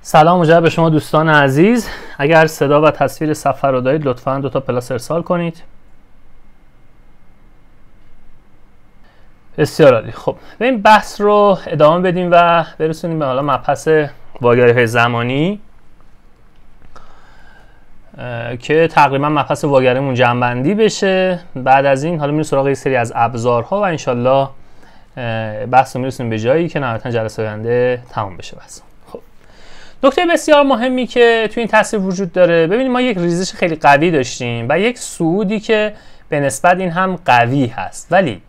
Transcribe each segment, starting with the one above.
سلام مجدد به شما دوستان عزیز. اگر صدا و تصویر صفحه رو دارید لطفاً 2 تا پلاس ارسال کنید. بسیار عالی. خب این بحث رو ادامه بدیم و برسونیم به حالا مبحث واگرایی‌های زمانی که تقریبا مبحث واگراییمون جمع‌بندی بشه. بعد از این حالا میریم سراغ یه سری از ابزارها و انشالله بحث رو میرسونیم به جایی که نهایتاً جلسه آینده تمام بشه بحث. نکته بسیار مهمی که توی این تصویر وجود داره، ببینید ما یک ریزش خیلی قوی داشتیم و یک صعودی که به نسبت این هم قوی هست، ولی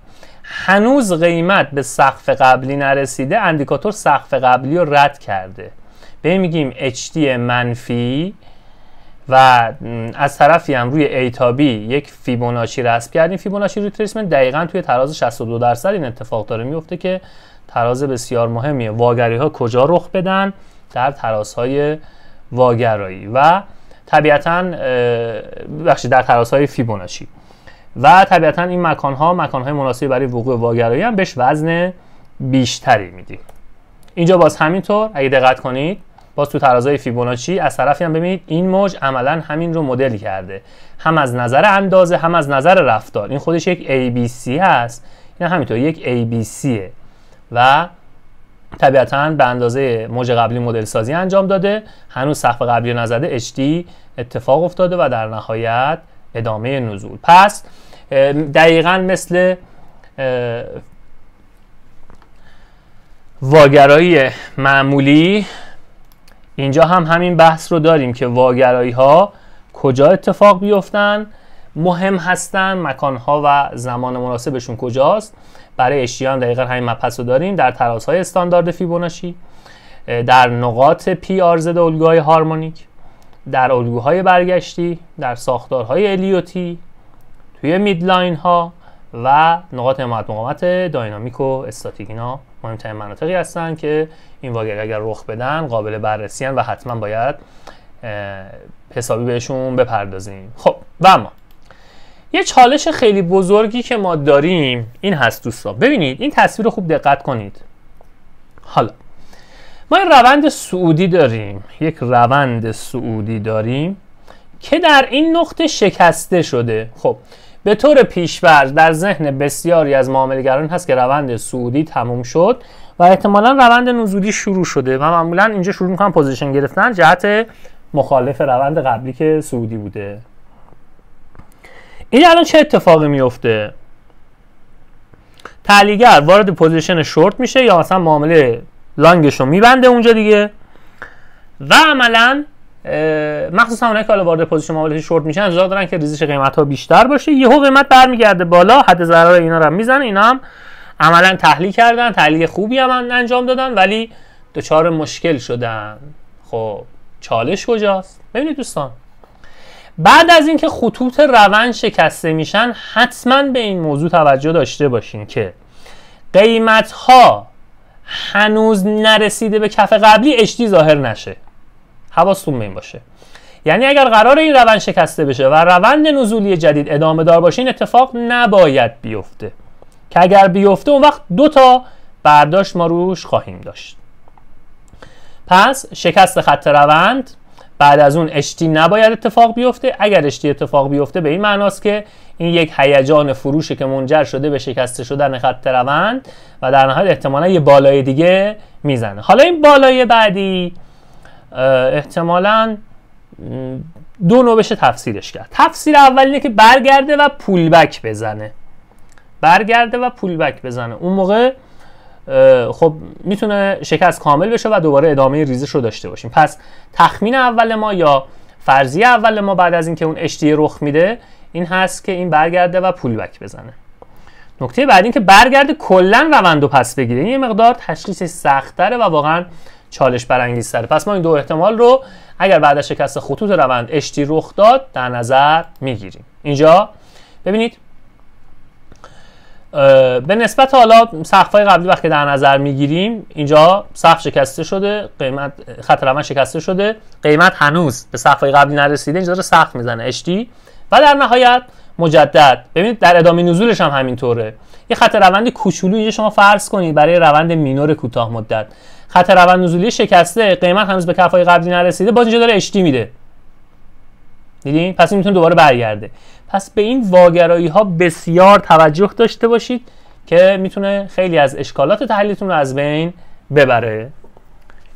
هنوز قیمت به سقف قبلی نرسیده. اندیکاتور سقف قبلی رو رد کرده، به این میگیم HT منفی و از طرفی هم روی A تا B یک فیبوناچی رسم کردیم. فیبوناچی ریتریسمنت دقیقاً توی تراز 62% این اتفاق داره میفته که تراز بسیار مهمیه. واگرایی ها کجا رخ بدن؟ در ترازهای واگرایی و طبیعتاً در ترازهای فیبوناچی و طبیعتاً این مکانهای مناسبی برای وقوع واگرایی هم بهش وزن بیشتری میدیم. اینجا باز همینطور اگه دقت کنید، باز تو ترازهای فیبوناچی از طرفی هم ببینید این موج عملاً همین رو مدل کرده، هم از نظر اندازه هم از نظر رفتار. این خودش یک ABC هست، این همینطور یک ABCه و طبیعتاً به اندازه موج قبلی مدل سازی انجام داده، هنوز سقف قبلی رو نزده، HT اتفاق افتاده و در نهایت ادامه نزول. پس دقیقاً مثل واگرایی معمولی اینجا هم همین بحث رو داریم که واگرایی ها کجا اتفاق بیفتن مهم هستن، مکانها و زمان مناسبشون کجاست. برای اشتیان دقیقا همین مبحث رو داریم در ترازهای استاندارد فیبوناچی، در نقاط پی آر زد الگوهای هارمونیک، در الگوهای برگشتی، در ساختارهای الیوتی، توی میدلاین ها و نقاط حمایت مقاومت داینامیک و استاتیک. اینا مهمترین مناطقی هستن که این واگرایی اگر رخ بدن قابل بررسی هستن و حتما باید حسابی بهشون بپردازیم. خب و اما یه چالش خیلی بزرگی که ما داریم این هست دوستان، ببینید این تصویر رو خوب دقت کنید. حالا ما یک روند صعودی داریم که در این نقطه شکسته شده. خب به طور پیش‌فرض در ذهن بسیاری از معامله‌گران هست که روند صعودی تموم شد و احتمالاً روند نزولی شروع شده و معمولاً اینجا شروع می‌کنن پوزیشن گرفتن جهت مخالف روند قبلی که صعودی بوده. این الان چه اتفاقی میفته؟ تحلیلگر وارد پوزیشن شورت میشه یا مثلا معامله لانگش رو میبنده اونجا دیگه و عملا مخصوصا اونایی که حالا وارد پوزیشن معامله شورت میشن انتظار دارن که ریزش قیمت ها بیشتر باشه، یهو قیمت برمیگرده بالا، حد ضرر اینا رو میزنه. اینا هم عملا تحلیل کردن، تحلیل خوبی هم انجام دادن ولی دچار مشکل شدن. خب چالش کجاست؟ ببینید دوستان، بعد از اینکه خطوط روند شکسته میشن حتما به این موضوع توجه داشته باشین که قیمت ها هنوز نرسیده به کف قبلی HT ظاهر نشه. حواستون به این باشه. یعنی اگر قرار این روند شکسته بشه و روند نزولی جدید ادامه دار باشه این اتفاق نباید بیفته، که اگر بیفته اون وقت 2 تا برداشت ما روش خواهیم داشت. پس شکست خط روند بعد از اون HT نباید اتفاق بیفته. اگر HT اتفاق بیفته به این معناست که این یک هیجان فروشه که منجر شده به شکسته شدن خط روند و در نهایت احتمالا یه بالای دیگه میزنه. حالا این بالای بعدی احتمالا 2 نوع بشه تفسیرش کرد. تفسیر اول اینه که برگرده و پول بک بزنه. اون موقع خب میتونه شکست کامل بشه و دوباره ادامه ریزش رو داشته باشیم. پس تخمین اول ما یا فرضیه اول ما بعد از اینکه اون HT رخ میده این هست که این برگرده و پول بک بزنه. نکته بعد این که برگرده کلا روند رو پس بگیره. این یه مقدار تشخیص سخت‌تره و واقعا چالش برانگیزتره. پس ما این 2 احتمال رو اگر بعد از شکست خطوط روند HT رخ داد در نظر میگیریم. اینجا ببینید به نسبت حالا سقف‌های قبلی وقتی در نظر میگیریم اینجا سقف شکسته شده، قیمت خط روند شکسته شده، قیمت هنوز به سقف‌های قبلی نرسیده، اینجا داره سقف میزنه HT و در نهایت مجدد. ببینید در ادامه نزولش هم همینطوره. یه خط روند کوچولو اینجا شما فرض کنید برای روند مینور کوتاه مدت. خط روند نزولی شکسته، قیمت هنوز به کفای قبلی نرسیده، باز اینجا داره اشتی میده. دیدین؟ پس این میتونه دوباره برگرده. پس به این واگرایی ها بسیار توجه داشته باشید که میتونه خیلی از اشکالات تحلیلتون رو از بین ببره.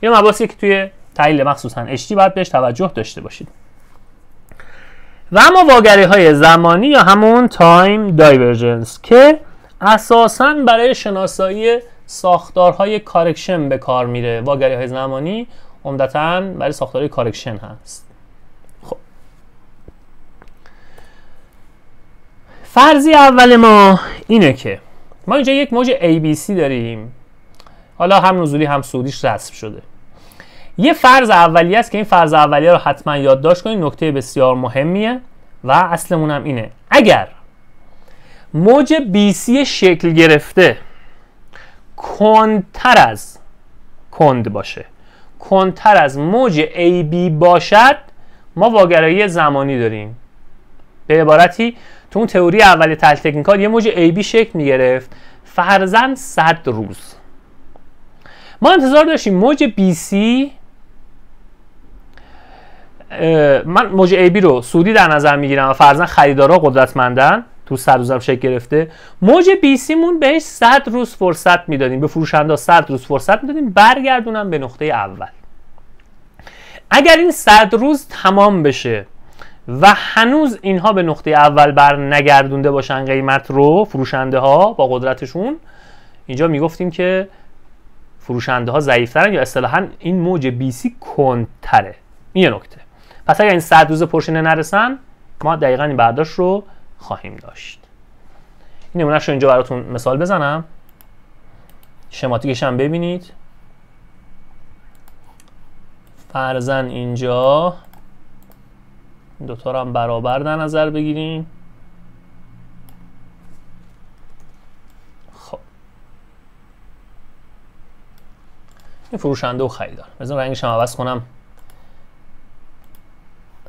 این مباحثی که توی تحلیل مخصوصا اشتی باید بهش توجه داشته باشید. و اما واگرایی های زمانی یا همون تایم دایورجنس که اساساً برای شناسایی ساختارهای کارکشن به کار میره. واگرایی های زمانی عمدتاً برای ساختارهای کارکشن هست. خب فرضی اول ما اینه که ما اینجا یک موج ABC داریم، حالا هم نزولی هم صعودیش رسم شده. یه فرض اولیه است که این فرض اولیه رو حتما یادداشت کنید، نکته بسیار مهمیه و اصلمون هم اینه: اگر موج BC شکل گرفته کندتر از موج AB باشد، ما واگرایی زمانی داریم. به عبارتی تو اون تئوری اولیه تحلیل تکنیکال یه موج AB شکل میگرفت فرضاً 100 روز. ما انتظار داشتیم موج BC، من موج AB رو سودی در نظر میگیرم و فرضاً خریدارا قدرتمندن، تو 100 روز هم شکل گرفته. موج BC مون بهش 100 روز فرصت میدادیم، به فروشنده 100 روز فرصت میدادیم برگردونم به نقطه اول. اگر این 100 روز تمام بشه و هنوز اینها به نقطه اول بر نگردونده باشن قیمت رو، فروشنده ها با قدرتشون، اینجا میگفتیم که فروشنده ها ضعیفترن یا اصطلاحاً این موج BC کندتره. این یه نکته. پس اگر این 100 روز پرشینه نرسن، ما دقیقاً این برداشت رو خواهیم داشت. این نمونهش رو اینجا براتون مثال بزنم، شماتیکش هم ببینید. فرضاً اینجا دوتا رو هم برابر در نظر بگیریم. خب این فروشنده و خریدار. بذار رنگش هم عوض کنم،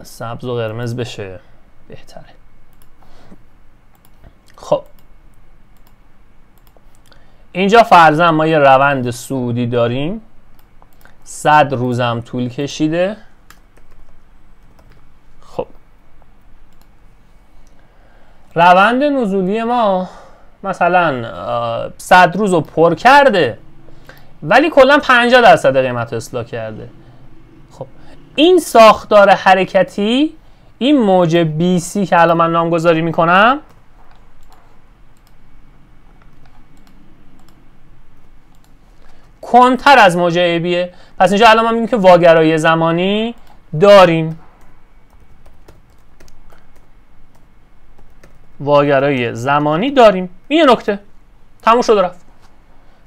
سبز و قرمز بشه بهتره. خب اینجا فرضاً ما یه روند صعودی داریم، 100 روزم طول کشیده. خب روند نزولی ما مثلا 100 روز رو پر کرده ولی کلا 50% قیمت رو اصلاح کرده. خب این ساختار حرکتی، این موج BC که الان من نامگذاری میکنم، کندتر از موج ABه. پس اینجا الان ما میگیم که واگرایی زمانی داریم. این یه نکته تموم شد و رفت.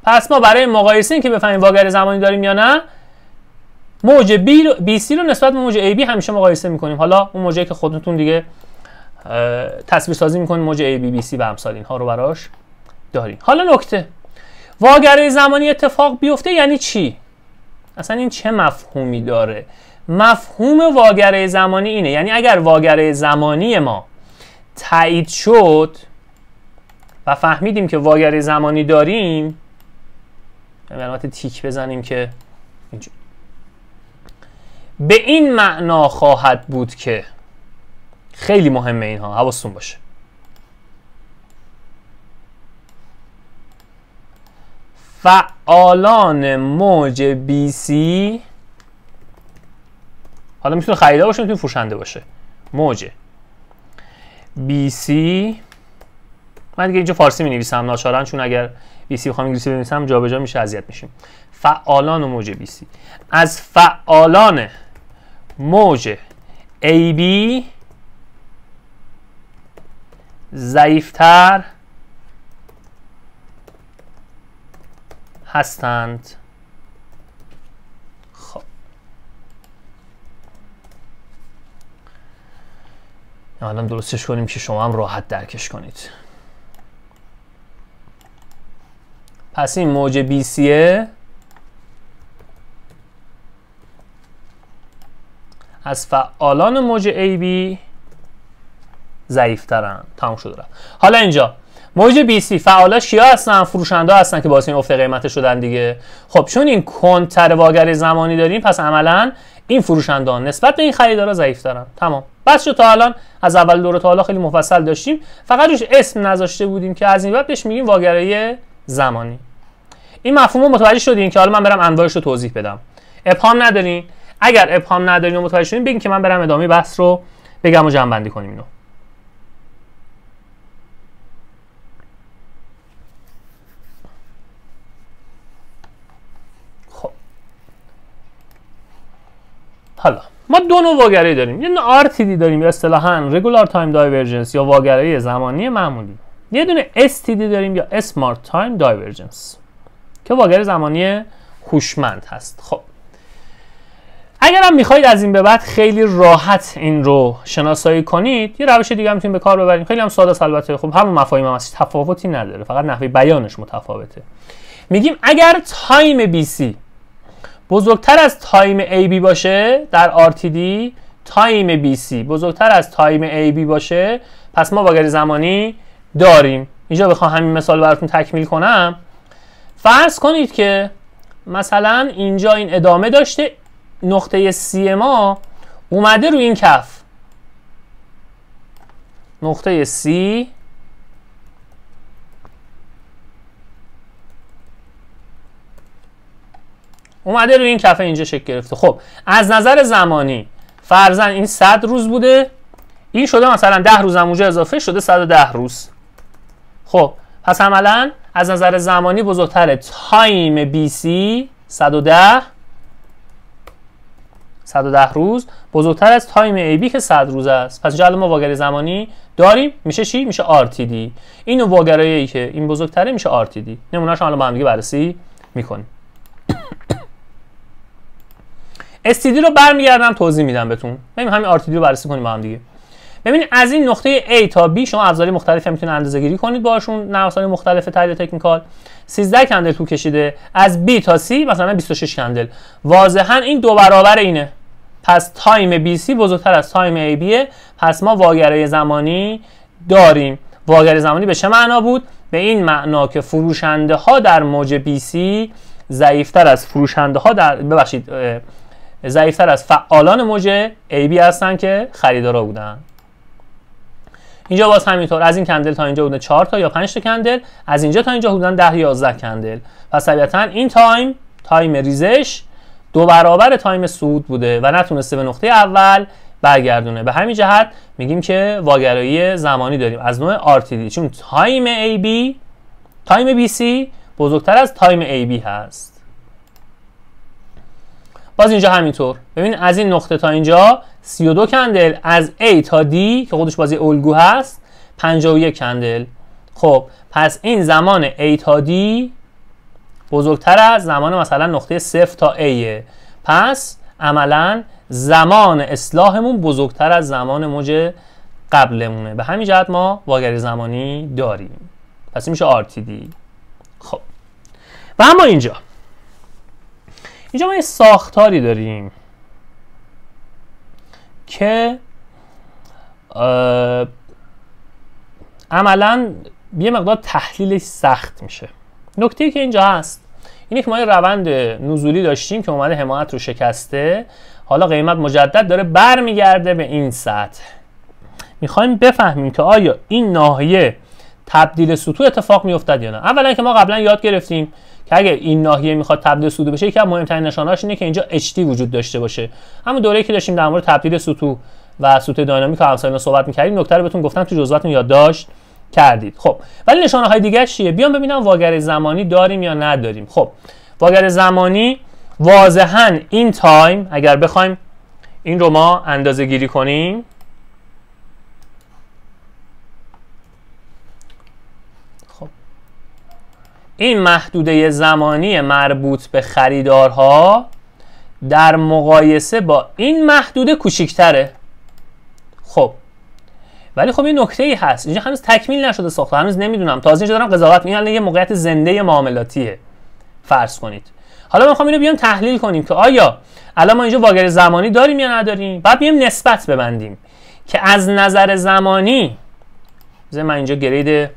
پس ما برای مقایسه این که بفهمیم واگرایی زمانی داریم یا نه، موج BC رو نسبت به موج AB همیشه مقایسه میکنیم. حالا اون موجی که خودتون دیگه تصویر سازی میکنید، موج AB BC و امثال اینها رو براش داریم. حالا نکته، واگرایی زمانی اتفاق بیفته یعنی چی؟ اصلا این چه مفهومی داره؟ مفهوم واگرایی زمانی اینه، یعنی اگر واگرایی زمانی ما تایید شد و فهمیدیم که واگرایی زمانی داریم، علامت تیک بزنیم که اینجا به این معنا خواهد بود که، خیلی مهمه اینها، حواستون باشه، فعالان موج BC، حالا میتونه خریدار باشه میتونه فروشنده باشه، موج BC، من دیگه اینجا فارسی می نویسم ناچارن، چون اگر BC بخوام انگلیسی بنویسم جابجا میشه، اذیت میشیم. فعالان موج BC از فعالان موج AB ضعیفتر هستند. خب حالا درستش کنیم که شما هم راحت درکش کنید. پس این موج BC از فعالان موج AB ضعیف‌ترن. تموم شد رفت. حالا اینجا موج بی سی فعالاش کیا هستن؟ فروشنده هستن که باعث این افت قیمت شدن دیگه. خب چون این کندتر واگرای زمانی داریم، پس عملاً این فروشندگان نسبت به این خریدارا ضعیف‌ترن. تمام. بس شد. تا الان از اول دوره تا حالا خیلی مفصل داشتیم، فقط روش اسم نذاشته بودیم که از این بعد بهش میگیم واگرای زمانی. این مفهوم رو متوجه شدین که حالا من برم انواعش رو توضیح بدم. ابهام ندارین؟ اگر ابهام ندارین و متوجه شدین بگین که من برم ادامه بحث رو بگم و جمع بندی کنیم اینو. خب حالا ما دو نوع واگرایی داریم. یه نوع RTD داریم یا اصطلاحاً Regular Time Divergence یا واگرایی زمانی معمولی. یه دونه STD داریم یا Smart Time Divergence که واگرای زمانی هوشمند هست. خب اگر هم میخواید از این به بعد خیلی راحت این رو شناسایی کنید، یه روش دیگه هم میتونیم به کار ببریم. خیلی هم ساده است البته. خب همون مفاهیم هم هست، تفاوتی نداره، فقط نحوه بیانش متفاوته. میگیم اگر تایم BC بزرگتر از تایم AB باشه در RTD، تایم BC بزرگتر از تایم AB باشه، پس ما واگرای زمانی داریم. اینجا بخوام همین مثال براتون تکمیل کنم، فرض کنید که مثلا اینجا این ادامه داشته، نقطه C ما اومده رو این کف، نقطه C اومده روی این کف اینجا شکل گرفته. خب از نظر زمانی فرضاً این 100 روز بوده، این شده مثلا 10 روز هم اونجا اضافه شده 110 روز. خب پس عملاً از نظر زمانی بزرگتره تایم BC 110 روز بزرگتر از تایم AB که 100 روز است. پس اینجا ما واگرای زمانی داریم. میشه چی؟ میشه RTD. این واگرایی که این بزرگتره میشه RTD. نمونه‌اش حالا با هم دیگه بررسی میکنیم. STD رو برمیگردم توضیح میدم بهتون. ببین همین RTD رو بررسی کنیم با هم دیگه. ببینید از این نقطه A تا B شما ابزاری مختلفی میتونید اندازه‌گیری کنید باشون، نوسان مختلف تحلیل تکنیکال. 13 کندل طول کشیده. از B تا C مثلا 26 کندل. واضحاً این 2 برابر اینه. پس تایم BC بزرگتر از تایم AB، پس ما واگرای زمانی داریم. واگرای زمانی به چه معنا بود؟ به این معنا که فروشنده ها در موج BC ضعیفتر از فروشنده ها ضعیفتر از فعالان موج AB هستن که خریدارا بودن. اینجا باز همینطور از این کندل تا اینجا بودن 4 تا یا 5 تا کندل، از اینجا تا اینجا بودن 10 یا 11 کندل. پس طبیعتا این تایم ریزش 2 برابر تایم صعود بوده و نتونسته به نقطه اول برگردونه. به همین جهت میگیم که واگرایی زمانی داریم از نوع RTD، چون تایم BC بزرگتر از تایم AB هست. باز اینجا همینطور. ببین از این نقطه تا اینجا 32 کندل، از A تا D که خودش بازی الگو هست 51 کندل. خب پس این زمان A تا D بزرگتر از زمان مثلا نقطه 0 تا A. پس عملا زمان اصلاحمون بزرگتر از زمان موج قبلمونه. به همین جهت ما واگرای زمانی داریم. پس این میشه RTD. خب و اما اینجا ما یه ساختاری داریم که عملاً یه مقدار تحلیلش سخت میشه. نکته‌ای که اینجا هست اینه که ما یه روند نزولی داشتیم که اومده حمایت رو شکسته، حالا قیمت مجدد داره برمیگرده به این سطح. میخوایم بفهمیم که آیا این ناحیه تبدیل سطوح اتفاق میافتد یا نه. اولا که ما قبلا یاد گرفتیم که اگه این ناحیه میخواد تبدیل سطوح بشه، یکی از مهمترین نشانه‌هاش اینه که اینجا HT وجود داشته باشه. همون دوره‌ای که داشتیم در مورد تبدیل سطوح و سطوح دینامیک و امثال صحبت می‌کردیم، نکته رو بهتون گفتم تو جزواتون یادداشت کردید. خب ولی نشانه‌های دیگه چیه؟ بیام ببینم واگرای زمانی داریم یا نداریم. خب واگرای زمانی واضحاً این تایم، اگر بخوایم این رو ما اندازه‌گیری کنیم، این محدوده زمانی مربوط به خریدارها در مقایسه با این محدوده کوچیک‌تره. خب ولی خب این نکته‌ای هست، اینجا هنوز تکمیل نشده ساخته، هنوز نمیدونم، تازه اینجا دارم قضاوت می‌کنم. یه موقعیت زنده معاملاتیه فرض کنید. حالا می‌خوام اینو بیام تحلیل کنیم که آیا الان ما اینجا واگرای زمانی داریم یا نداریم. بعد بیام نسبت ببندیم که از نظر زمانی، من اینجا گرید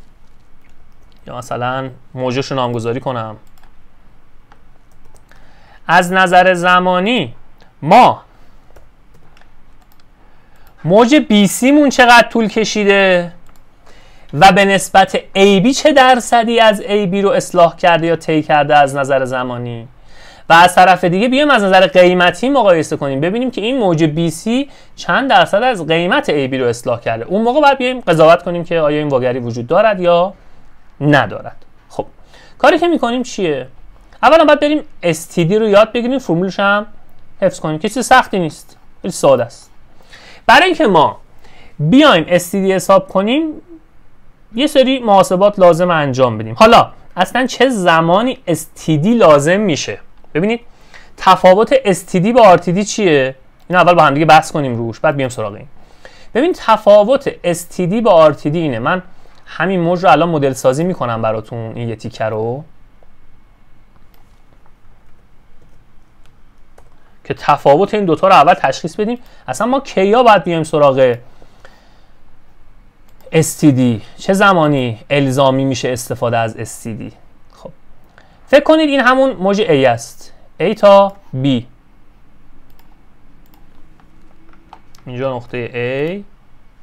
یا مثلا موجش رو نامگذاری کنم، از نظر زمانی ما موج BC مون چقدر طول کشیده و به نسبت AB چه درصدی از AB رو اصلاح کرده یا طی کرده از نظر زمانی، و از طرف دیگه بیایم از نظر قیمتی مقایسه کنیم ببینیم که این موج BC چند درصد از قیمت AB رو اصلاح کرده. اون موقع باید بیایم قضاوت کنیم که آیا این واگری وجود دارد یا ندارد. خب کاری که میکنیم چیه؟ اولا باید بریم STD رو یاد بگیریم، فرمولش هم حفظ کنیم که چیز سختی نیست، خیلی ساده است. برای اینکه ما بیایم STD حساب کنیم یه سری محاسبات لازم انجام بدیم. حالا اصلا چه زمانی STD لازم میشه؟ ببینید تفاوت STD با RTD چیه؟ این اول با هم دیگه بحث کنیم روش، بعد بیام سراغ این. ببین تفاوت STD با RTD اینه. من همین موج رو الان مدل سازی میکنم براتون، این یه تیکه رو که تفاوت این دوتا رو اول تشخیص بدیم. اصلا ما کیا باید بیایم سراغ STD؟ چه زمانی الزامی میشه استفاده از STD؟ خب فکر کنید این همون موج A است، A تا B. اینجا نقطه A،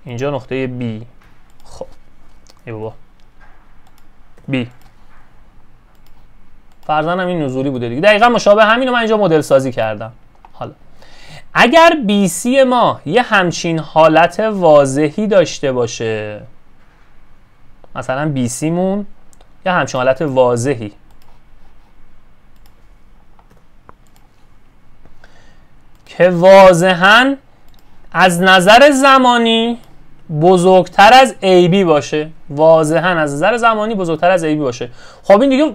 اینجا نقطه B. خب ای بابا B فرضاً هم این نزولی بوده دیگه، دقیقا مشابه همین رو من اینجا مدل سازی کردم. حالا اگر BC ما یه همچین حالت واضحی داشته باشه، مثلا BC مون یه همچین حالت واضحی که واضحاً از نظر زمانی بزرگتر از AB باشه، واضحاً از نظر زمانی بزرگتر از AB باشه، خب این دیگه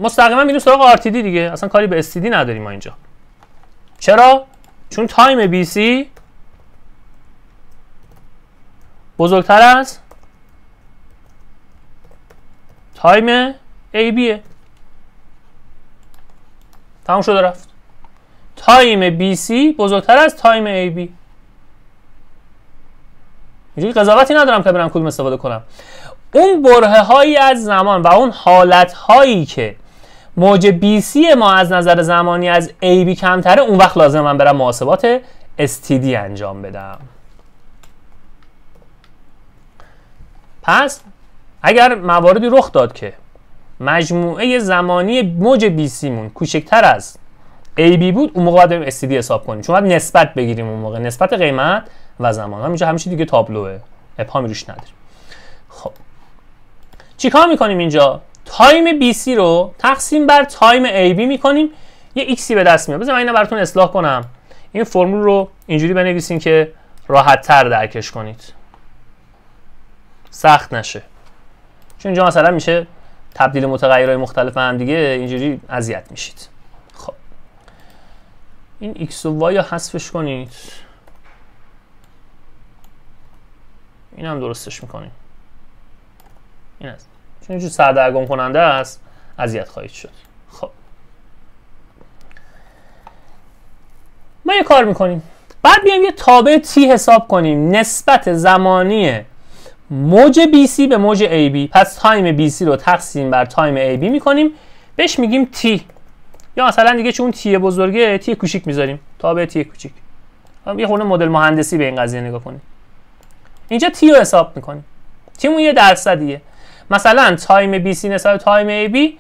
مستقیما میریم سراغ RTD دیگه، اصلا کاری به STD نداریم ما اینجا. چرا؟ چون تایم BC بزرگتر از تایم AB. تمام شده رفت. تایم BC بزرگتر از تایم AB. اینجوری قضاوتی ندارم که برم کدوم استفاده کنم. اون برهه هایی از زمان و اون حالت هایی که موج BC ما از نظر زمانی از AB کمتره، اون وقت لازم من برم محاسبات STD انجام بدم. پس اگر مواردی رخ داد که مجموعه زمانی موج BC مون کوچکتر از AB بود، اون موقع باید بریم STD حساب کنیم، چون باید نسبت بگیریم اون موقع، نسبت قیمت و زمان. همینجا همیشه دیگه تابلوه، ابهامی روش نداریم. خب چیکار میکنیم اینجا؟ تایم BC رو تقسیم بر تایم AB میکنیم، یه Xی به دست میاد. بذار من اینو براتون اصلاح کنم. این فرمول رو اینجوری بنویسین که راحت تر درکش کنید، سخت نشه، چون اینجا مثلا میشه تبدیل متغیرهای مختلف هم دیگه، اینجوری اذیت میشید. خب این X و Y رو حذفش کنید، این هم درستش میکنیم. این است، چون اینجور سردرگم کننده است، اذیت خواهید شد. خب ما یه کار میکنیم، بعد بیایم یه تابع T حساب کنیم، نسبت زمانی موج BC به موج AB. پس تایم BC رو تقسیم بر تایم AB میکنیم، بهش میگیم T، یا مثلا دیگه چون T بزرگه T کوچیک میذاریم، تابع T کوچیک. یه خورده مدل مهندسی به این قضیه نگاه کنیم. اینجا T رو حساب میکنیم، T مون یه درصدیه، مثلا تایم BC نسبت تایم AB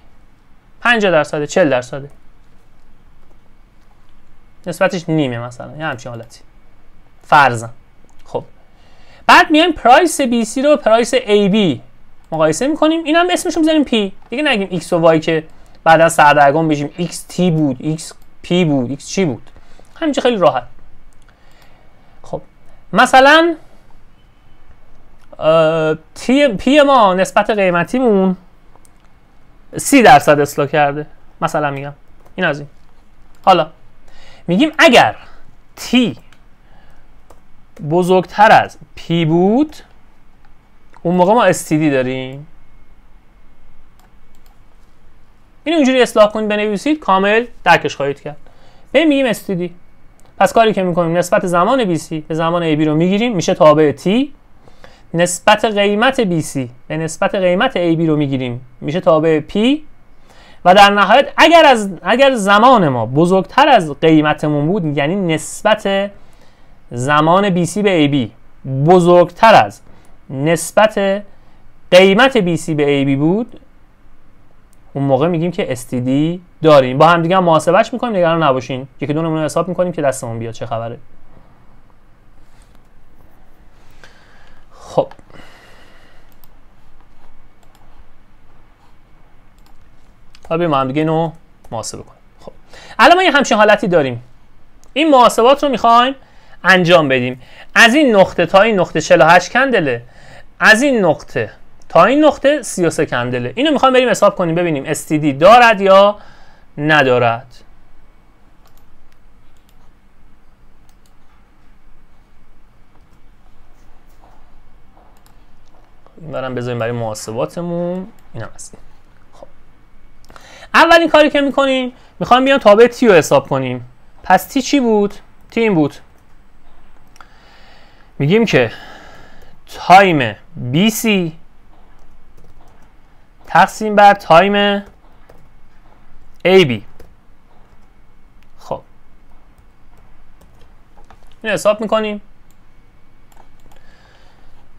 50%، 40%، نسبتش نیمه مثلا، یه همچین حالتی فرضاً. خب بعد میایم پرایس BC رو پرایس AB مقایسه میکنیم، این هم اسمش رو میذاریم P دیگه، نگیم X و Y که بعدا سردرگم بشیم XT بود، XP بود، X چی بود، همینجا خیلی راحت. خب مثلا پی ما نسبت قیمتیمون 30% اصلاح کرده، مثلا میگم این از این. حالا میگیم اگر T بزرگتر از P بود، اون موقع ما STD داریم. این اینجوری اصلاح کنید بنویسید، کامل درکش خواهید کرد. ببین میگیم STD. پس کاری که میکنیم نسبت زمان BC به زمان AB رو میگیریم، میشه تابع T. نسبت قیمت BC به نسبت قیمت AB رو میگیریم، میشه تابع P. و در نهایت اگر زمان ما بزرگتر از قیمتمون بود، یعنی نسبت زمان BC به AB بزرگتر از نسبت قیمت BC به AB بود، اون موقع میگیم که STD داریم. با هم دیگه هم محاسبهش میکنیم، نگران نباشین. یکی دو نمونه حساب میکنیم که دستمون بیاد چه خبره. خب حالا ما هم دیگه اینو محاسبه کنیم. خب الان ما یه همچین حالتی داریم. این محاسبات رو میخوایم انجام بدیم. از این نقطه تا این نقطه 48 کندله، از این نقطه تا این نقطه 33 کندله. اینو میخوایم بریم حساب کنیم ببینیم STD دارد یا ندارد. این برم بذاریم برای محاسباتمون. این هم هست. خب اولین کاری که میکنیم میخوایم بیان تابع T رو حساب کنیم. پس T چی بود؟ T این بود. میگیم که تایم BC تقسیم بر تایم AB. خب این حساب میکنیم.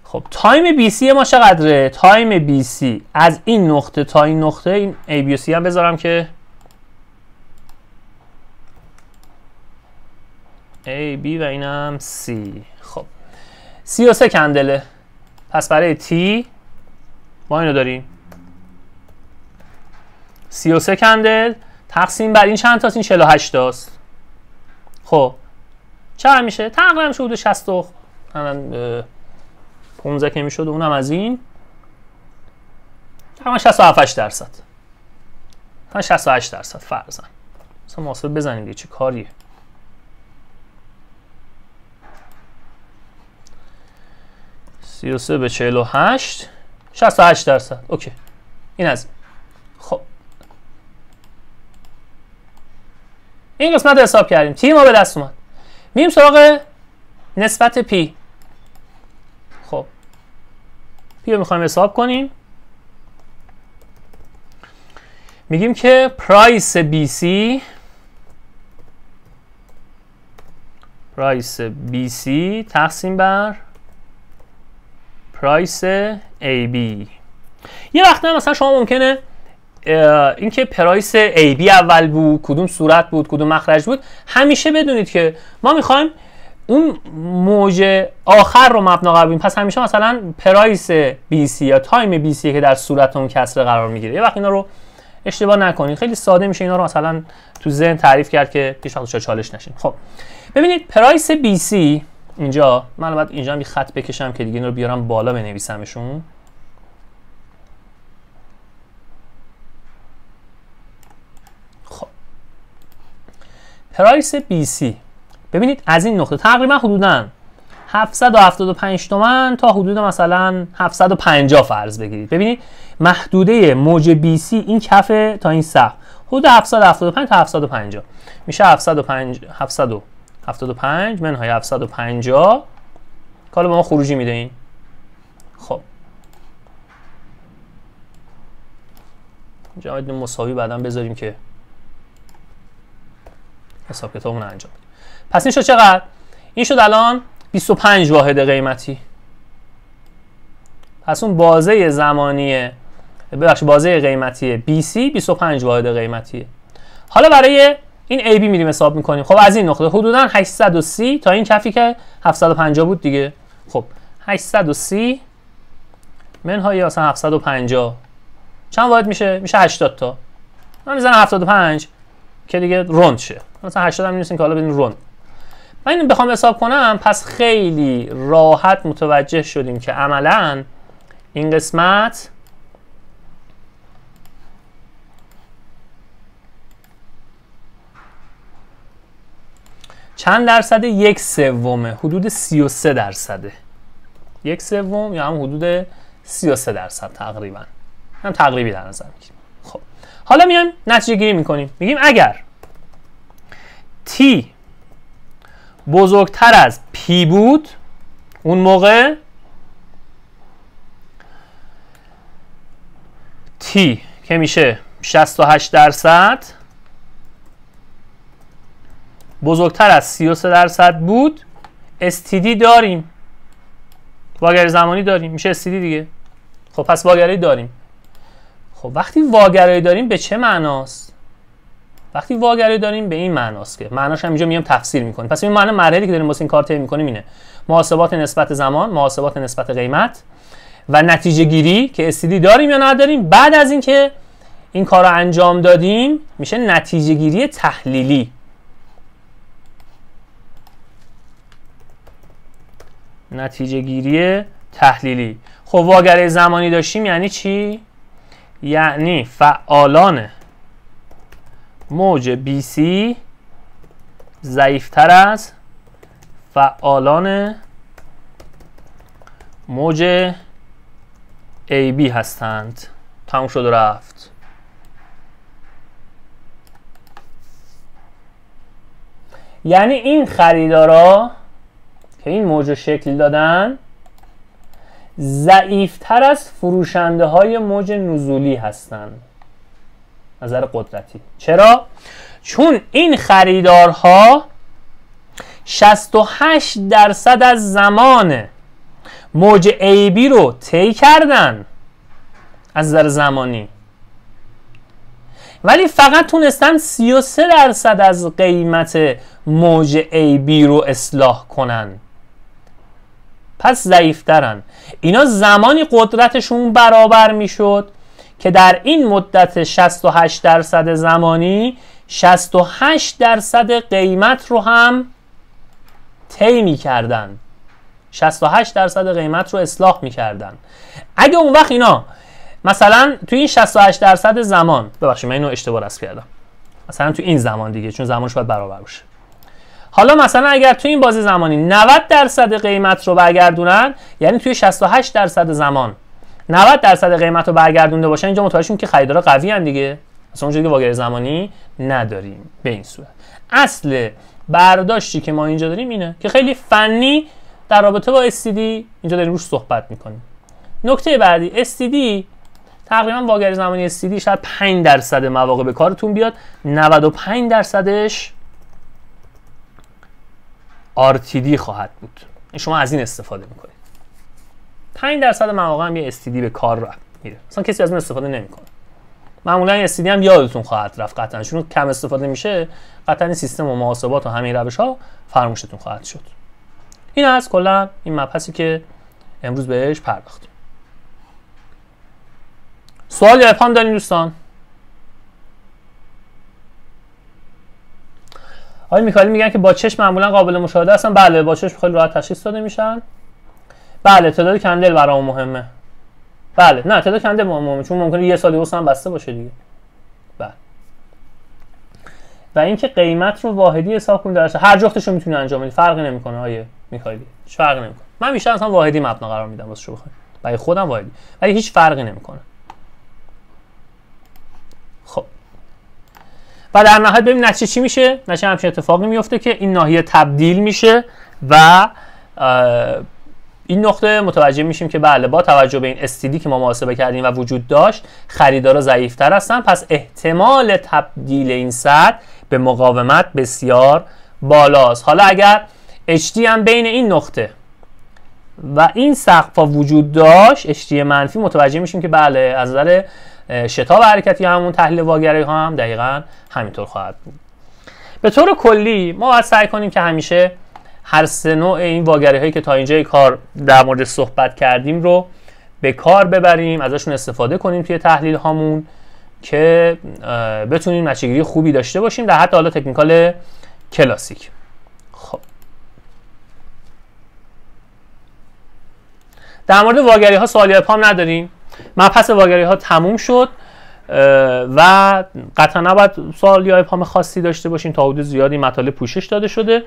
خب تایم BC ما چقدره؟ تایم BC از این نقطه تا این نقطه، این AB و C هم بذارم که AB و اینم C. خب 33 کندله. پس برای T ما اینو داریم 33 کندل تقسیم بر این چند تاست؟ این 48 تاست. خب چقدر میشه؟ تقریبا میشه حدود 15 که میشد، اونم از این تقریبا 67%. 68% فرضاً. مثلا محاسبه بزنیم دیگه چه کاریه. سی و سه به 48 68%. اوکی این از این. خب این قسمت رو حساب کردیم. تی ما به دست اومد. میریم سراغ نسبت پی. خب پی رو میخوایم حساب کنیم. میگیم که پرایس BC تقسیم بر پرایس AB. یه وقت مثلا شما ممکنه اینکه پرایس AB اول بود، کدوم صورت بود، کدوم مخرج بود، همیشه بدونید که ما میخوایم اون موج آخر رو مبنا قرار بدیم. پس همیشه مثلا پرایس BC یا تایم BC که در صورت اون کسره قرار میگیره. یه وقت اینا رو اشتباه نکنید. خیلی ساده میشه اینا رو مثلا تو ذهن تعریف کرد که هیچ وقت چالش نشین. خب ببینید پرایس BC اینجا، من باید اینجا هم خط بکشم که دیگه این رو بیارم بالا بنویسمشون. خب پرایس BC ببینید از این نقطه تقریبا حدوداً 775 تومن تا حدود مثلا 750 فرض بگیرید. ببینید محدوده موج BC این کف تا این سقف حدود 775 تا 750 میشه. 775 منهای 750 کالا به ما خروجی میده این. خب اینجا باید مساوی بعداً بذاریم که حساب کتابمون انجام بدیم. پس این شد چقدر؟ این شد الان 25 واحد قیمتی. پس اون بازه زمانی بازه قیمتی BC 25 واحد قیمتیه. حالا برای این AB میریم حساب میکنیم. خب از این نقطه حدوداً 830 تا این کفی که 750 بود دیگه. خب 830 منهای مثلا 750 چند واحد میشه؟ میشه 80 تا. من میزنم 75 که دیگه روند شه. مثلا 80 هم می‌نویسین که حالا بدین روند. من اینو بخوام حساب کنم پس خیلی راحت متوجه شدیم که عملاً این قسمت چند درصده؟ 1/3 حدود 33%. 1/3 یا هم حدود 33% تقریبا. هم تقریبی در نظر میگیریم. خب حالا میایم نتیجه گیری میکنیم. میگیم اگر T بزرگتر از پی بود، اون موقع تی که میشه 68% بزرگتر از 33% بود، استیدی داریم، واگرای زمانی داریم، میشه استیدی دیگه. خب پس واگرایی داریم. خب وقتی واگرایی داریم به چه معناست؟ وقتی واگرایی داریم به این معناست که معناش هم اینجا میام تفسیر میکنیم. پس این معنی مرحله که داریم واسه این کار طی میکنیم اینه: محاسبات نسبت زمان، محاسبات نسبت قیمت و نتیجه گیری که استیدی داریم یا نداریم. بعد از اینکه این کار رو انجام دادیم میشه نتیجه گیری تحلیلی. نتیجه گیری تحلیلی. خب واگرای زمانی داشتیم یعنی چی؟ یعنی فعالان موج BC ضعیفتر از فعالان موج AB هستند. تموم شد و رفت. یعنی این خریدارا که این موج رو شکل دادن ضعیفتر از فروشنده های موج نزولی هستند نظر قدرتی. چرا؟ چون این خریدارها 68% از زمان موج AB رو طی کردن از نظر زمانی، ولی فقط تونستن 33% از قیمت موج AB رو اصلاح کنن. پس ضعیفترن. اینا زمانی قدرتشون برابر میشد که در این مدت 68% زمانی 68% قیمت رو هم طی میکردن، 68% قیمت رو اصلاح میکردن. اگه اون وقت اینا مثلا تو این 68% زمان، ببخشید من اینو اشتباه رسم کردم، مثلا تو این زمان دیگه، چون زمانش باید برابر باشه. حالا مثلا اگر تو این بازه زمانی 90% قیمت رو برگردونن، یعنی توی 68% زمان 90% قیمت رو برگردونده باشن، اینجا متوجه شدیم که خریدارا قوی ان دیگه. مثلا اونجوری که واگرای زمانی نداریم. به این صورت اصل برداشتی که ما اینجا داریم اینه که خیلی فنی در رابطه با استیدی اینجا داریم روش صحبت میکنیم. نکته بعدی، استیدی تقریبا واگرای زمانی استیدی شاید 5% مواقع به کارتون بیاد، 95%ش RTD خواهد بود. شما از این استفاده میکنید. 5% مواقع هم یه استیدی به کار میره. مثلا کسی از اون استفاده نمیکنه. معمولا استیدی هم یادتون خواهد رفت قطعا، چون کم استفاده میشه قطعا این سیستم و محاسبات و همین روش ها فراموشتون خواهد شد. این از کلا این مبحثی که امروز بهش پرداختیم. سوال یا ابهام دارین دوستان؟ آقای میکائیلی میگن که با چشم معمولا قابل مشاهده هستن. بله، با چشم خیلی راحت تشخیص داده میشن. بله، تعداد کندل برام مهمه. بله، نه تعداد کندل مهمه چون ممکنه یه سال هم بسته باشه دیگه. بله. و اینکه قیمت رو واحدی حساب کنید درش هر جفتش رو میتونی انجام بدی، فرقی نمیکنه آیه میکائیلی. هیچ فرقی نمیکنه. من بیشتر اصلا واحدی مبنا قرار میدم واسه شو بخواید. برای خودم واحدی. ولی هیچ فرقی نمیکنه. خب. و در نهایت ببین نتیجه چی میشه؟ نتیجه همچین اتفاقی میفته که این ناحیه تبدیل میشه و این نقطه متوجه میشیم که بله، با توجه به این استیدی که ما محاسبه کردیم و وجود داشت، خریدارا ضعیف‌تر هستن. پس احتمال تبدیل این سطح به مقاومت بسیار بالاست. حالا اگر HT هم بین این نقطه و این سقف‌ها وجود داشت، HT منفی، متوجه میشیم که بله، از نظر شتاب حرکتی همون تحلیل واگرایی ها هم دقیقاً همینطور خواهد بود. به طور کلی ما باید سعی کنیم که همیشه هر سه نوع این واگرایی هایی که تا اینجای کار در مورد صحبت کردیم رو به کار ببریم، ازشون استفاده کنیم توی تحلیل هامون که بتونیم نتیجه‌گیری خوبی داشته باشیم در حتی حالا تکنیکال کلاسیک. خب در مورد واگرایی ها سوالی ابهام نداریم. مبحث واگرایی ها تموم شد و قطعا نباید سوال یا ابهام خاصی داشته باشیم. تا حدود زیادی مطالب پوشش داده شده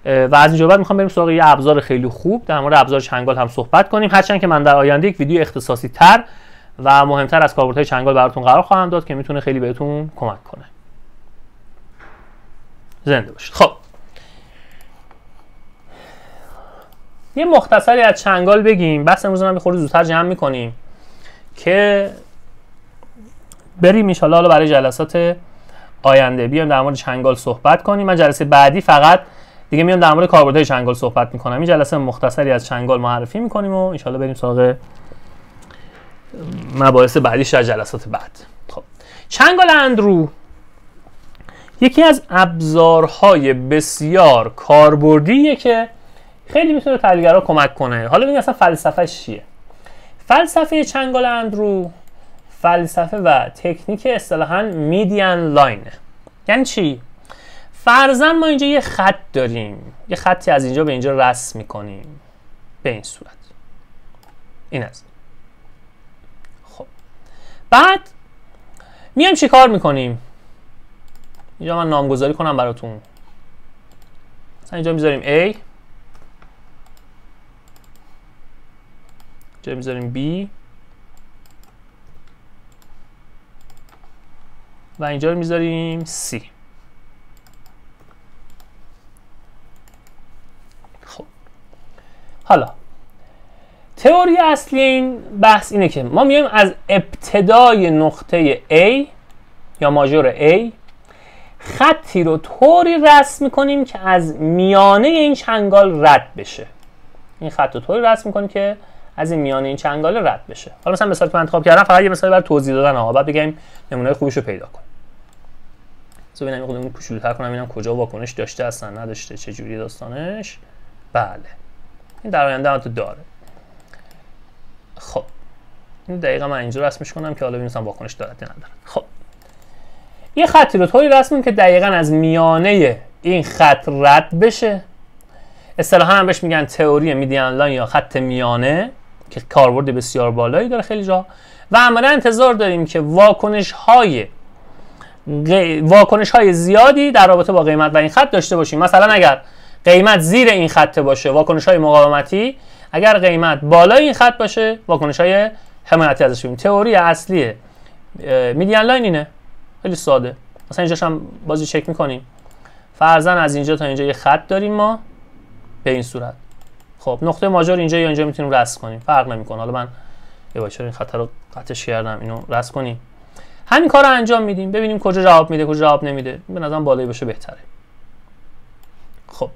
و از اینجا بعد میخوام بریم سراغ یه ابزار خیلی خوب، در مورد ابزار چنگال هم صحبت کنیم. هرچند که من در آینده یک ویدیو اختصاصی تر و مهمتر از کاربردهای چنگال براتون قرار خواهم داد که میتونه خیلی بهتون کمک کنه. زنده باشید. خب یه مختصری از چنگال بگیم، بس امروز هم خورده زودتر جمع میکنیم که بریم ان شاءالله برای جلسات آینده بیایم در مورد چنگال صحبت کنیم. من جلسه بعدی فقط دیگه میام در مورد کاربردهای چنگال صحبت میکنم. این جلسه مختصری از چنگال معرفی میکنیم و ان شاءالله بریم سراغ مباحث بعدیش در جلسات بعد. خب چنگال اندرو یکی از ابزارهای بسیار کاربردیه که خیلی میتونه تحلیلگرا کمک کنه. حالا ببین اصلا فلسفه‌اش چیه. فلسفه چنگال اندرو فلسفه و تکنیک اصطلاحاً میدین لاینه. یعنی چی؟ فرضاً ما اینجا یه خط داریم، یه خطی از اینجا به اینجا رسم میکنیم به این صورت. این است. خب بعد میایم چی کار میکنیم؟ اینجا من نامگذاری کنم براتون. مثلا اینجا میذاریم A، اینجا میذاریم B و اینجا رو میذاریم C. خب حالا تئوری اصلی این بحث اینه که ما میایم از ابتدای نقطه A یا ماژور A خطی رو طوری رسم میکنیم که از میانه این چنگال رد بشه. این خط رو طوری رسم میکنیم که از این میانه این چنگال رد بشه. حالا مثلا مثالی که من انتخاب کردم فقط یه مثالی برای توضیح دادن ها، بعد بگیم نمونه خوبیشو پیدا کن. بذار ببینم خودمون کوچولوتر کنم ببینم کجا واکنش داشته اصلا نداشته، چه جوری داستانش. بله این در آینده هم تو داره. خب این دقیقاً من اینجا رسمش کنم که حالا ببینم واکنش داره یا نداره. خب یه خطی رو طوری رسم کنیم که دقیقاً از میانه این خط رد بشه. اصطلاحاً هم بهش میگن تئوری میدین لاین یا خط میانه که کاربرد بسیار بالایی داره خیلی جا و عملاً انتظار داریم که واکنش های زیادی در رابطه با قیمت و این خط داشته باشیم. مثلا اگر قیمت زیر این خط باشه واکنش های مقاومتی، اگر قیمت بالای این خط باشه واکنش های حمایتی ازش ببینیم. تئوری اصلی میدین لاین اینه، خیلی ساده. مثلا اینجاش هم بازی چک میکنیم. فرضاً از اینجا تا اینجا یه خط داریم ما به این صورت. خب نقطه ماژور اینجا یا اینجا میتونیم رسم کنیم، فرق نمیکنه. حالا من یه باشه این خط رو قطعش کردم، اینو رسم کنیم. همین کار رو انجام میدیم ببینیم کجا جواب میده کجا جواب نمیده. به نظرم بالایی باشه بهتره. خب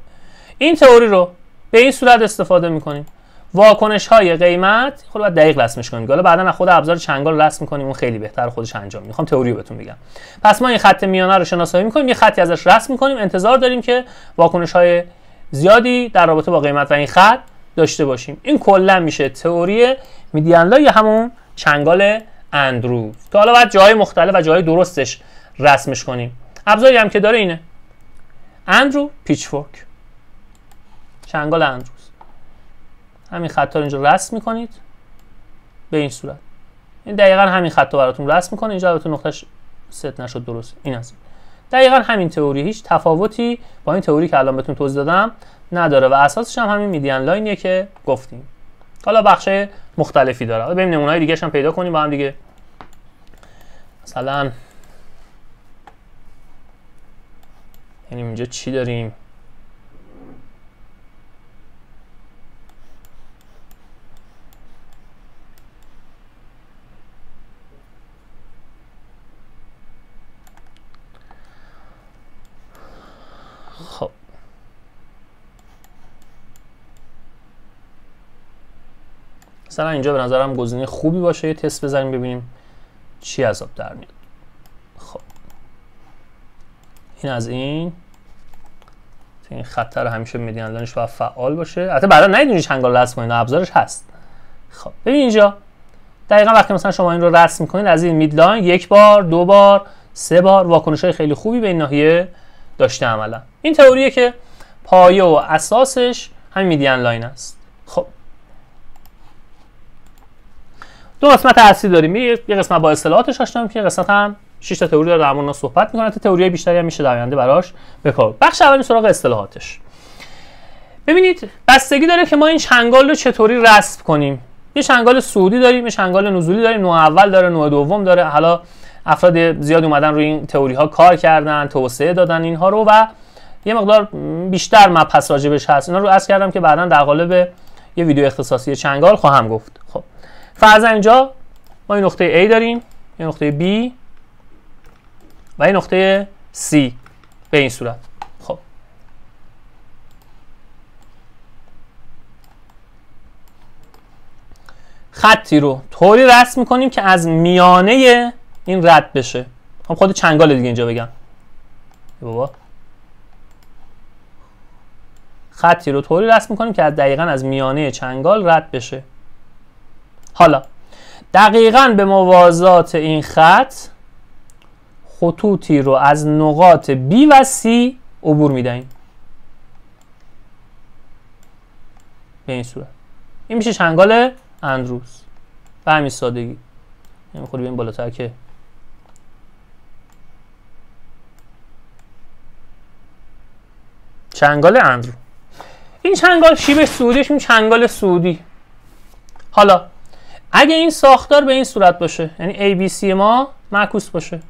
این تئوری رو به این صورت استفاده میکنیم. واکنش های قیمت خود باید دقیق رسمش کنیم. حالا بعدا خود ابزار چنگال رسم میکنیم، اون خیلی بهتر خودش انجام میده. میخوام تئوری رو بهتون بگم. پس ما این خط میانه رو شناسایی میکنیم، یه خطی ازش رسم میکنیم، انتظار داریم که واکنش های زیادی در رابطه با قیمت و این خط داشته باشیم. این کلا میشه تئوری میدین لاین یا همون چنگال اندرو که حالا باید جای مختلف و جای درستش رسمش کنیم. ابزاری هم که داره اینه اندرو پیچفورک، چنگال اندرو. همین خطا رو اینجا رسم میکنید به این صورت. این دقیقاً همین خطا براتون رسم میکنه. اینجا البته نقطهش ست نشد درست. این است دقیقاً همین تئوری، هیچ تفاوتی با این تئوری که الان بهتون توضیح دادم نداره و اساسش هم همین میدین لاینیه که گفتیم. حالا بخشای مختلفی داره. حالا بریم نمونه‌های دیگه‌ش هم پیدا کنیم با هم دیگه. مثلا یعنی اینجا چی داریم؟ خب مثلا اینجا به نظرم گزینه خوبی باشه، یه تست بزنیم ببینیم چی عذاب در میاد. خب این از این خطر همیشه میدین لاینش باید فعال باشه. البته بعدا نمیدونی چنگال رسم کنید، ابزارش هست. خب ببین اینجا دقیقاً وقتی مثلا شما این رو رسم می‌کنید از این مید لاین یک بار، دو بار، سه بار واکنش‌های خیلی خوبی به این ناحیه داشته عملا. این تئوریه که پایه و اساسش همین میدین لاین است. خب دو قسمت اصلی داریم. یه قسمت با اصطلاحاتش آشنا میشیم، یه قسمت هم 6 تا تئوری داره در موردش صحبت می‌کنه. تئوری بیشتری هم میشه در آینده براش بکار. بخش اولی سراغ اصطلاحاتش. ببینید بستگی داره که ما این چنگال رو چطوری رسم کنیم. یه چنگال صعودی داریم، یه چنگال نزولی داریم، نوع اول داره، نوع دوم داره. حالا افراد زیاد اومدن روی این تئوری ها کار کردن، توسعه دادن اینها رو و یه مقدار بیشتر مبحث راجبش هست. اینا رو عرض کردم که بعداً در قالب یه ویدیو اختصاصی چنگال خواهم گفت. خب فرضاً اینجا ما این نقطه A داریم، این نقطه B و این نقطه C به این صورت. خب خطی رو طوری رسم میکنیم که از میانه این رد بشه. خب خود چنگال دیگه اینجا بگم بابا، خطی رو طوری رسم میکنیم که دقیقاً از میانه چنگال رد بشه. حالا دقیقاً به موازات این خط خطوطی رو از نقاط B و C عبور میدهیم به این صورت. این میشه چنگال اندروس به همین سادگی. نمیخوری به این بالاتر که چنگال اندرو. این چنگال شیب سعودیش میشه چنگال سعودی. حالا اگه این ساختار به این صورت باشه، یعنی ABC ما معکوس باشه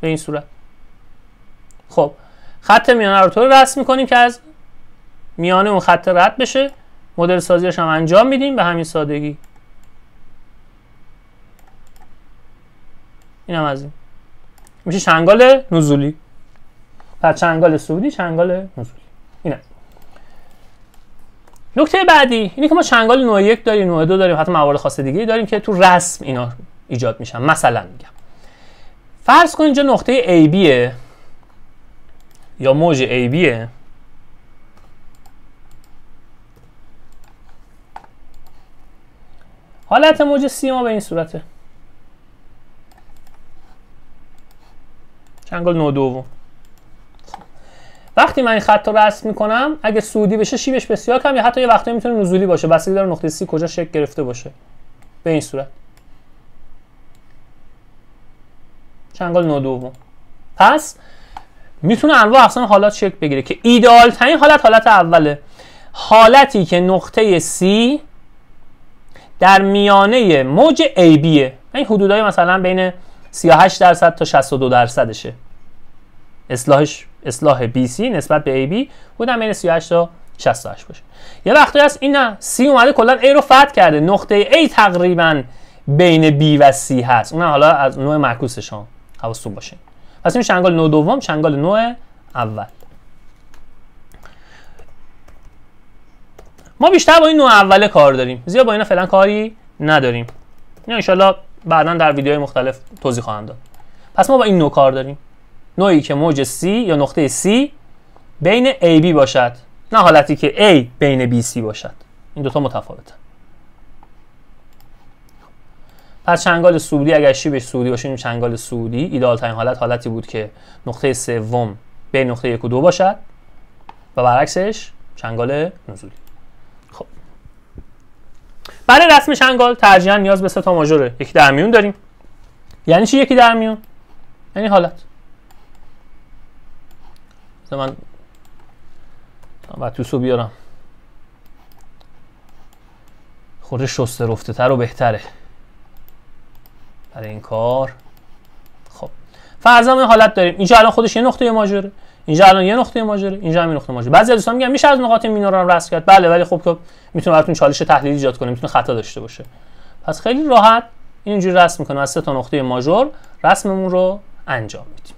به این صورت، خب خط میانه رو طوری رسم میکنیم که از میانه اون خط رد بشه. مدل سازیش هم انجام میدیم به همین سادگی. این هم از این میشه چنگال نزولی. پس چنگال سعودی، چنگال نزولی. اینه. نکته بعدی اینه که ما چنگال نوع 1 داریم، نوع 2 داریم، حتی موارد خاص دیگه داریم که تو رسم اینا ایجاد میشن. مثلا میگم فرض کن اینجا نقطه ABه یا موج ABه، حالت موج C ما به این صورته، چنگال نوع دوم. وقتی من این خط رو رسم میکنم اگه سعودی بشه شیبش بسیار کم یا حتی یه وقتایی میتونه نزولی باشه، بستگی داره نقطه C کجا شکل گرفته باشه. به این صورت چنگال نوع دوم. پس میتونه انواع اقسام حالات شکل بگیره که ایدئال ترین حالت اوله، حالتی که نقطه C در میانه موج ABه. این حدودای مثلا بین 38% تا 62%شه. اصلاح BC نسبت به AB بودن بین 38 تا 68 باشه. یه وقتی هست این نه، C اومده کلا A رو فتح کرده، نقطه A تقریبا بین B و C هست. اون حالا از نوع معکوسش ها حواستون باشه. پس این چنگال نوع دوم، چنگال نوع اول. ما بیشتر با این نوع اوله کار داریم، زیاد با اینا فعلا کاری نداریم. اینا ان شاءالله بعداً در ویدیوهای مختلف توضیح خواهم داد. پس ما با این نوع کار داریم، نوعی که موج C یا نقطه C بین AB باشد، نه حالتی که A بین BC باشد. این دوتا متفاوتن. پس چنگال سعودی اگر شیبش سعودی باشه این چنگال سعودی، ایدئال ترین حالتی بود که نقطه سوم بین نقطه 1 و 2 باشد و برعکسش چنگال نزولی. خب برای رسم چنگال ترجیحاً نیاز به 3 تا ماژوره. یکی در میون داریم. یعنی چی یکی در میون؟ یعنی حالت. من واتوسو بیارم خورده شسته رفته تر و بهتره برای این کار. خب فرضاً این حالت داریم، اینجا الان خودش یه نقطه ماژوره، اینجا الان یه نقطه ماژوره، اینجا هم یه نقطه ماژوره. بعضی دوستان میگن میشه از نقاط مینور هم رسم کرد. بله، ولی خب میتونه براتون چالش تحلیلی ایجاد کنه، میتونه خطا داشته باشه. پس خیلی راحت اینجوری رسم میکنیم، از 3 تا نقطه ماژور رسممون رو انجام میدیم.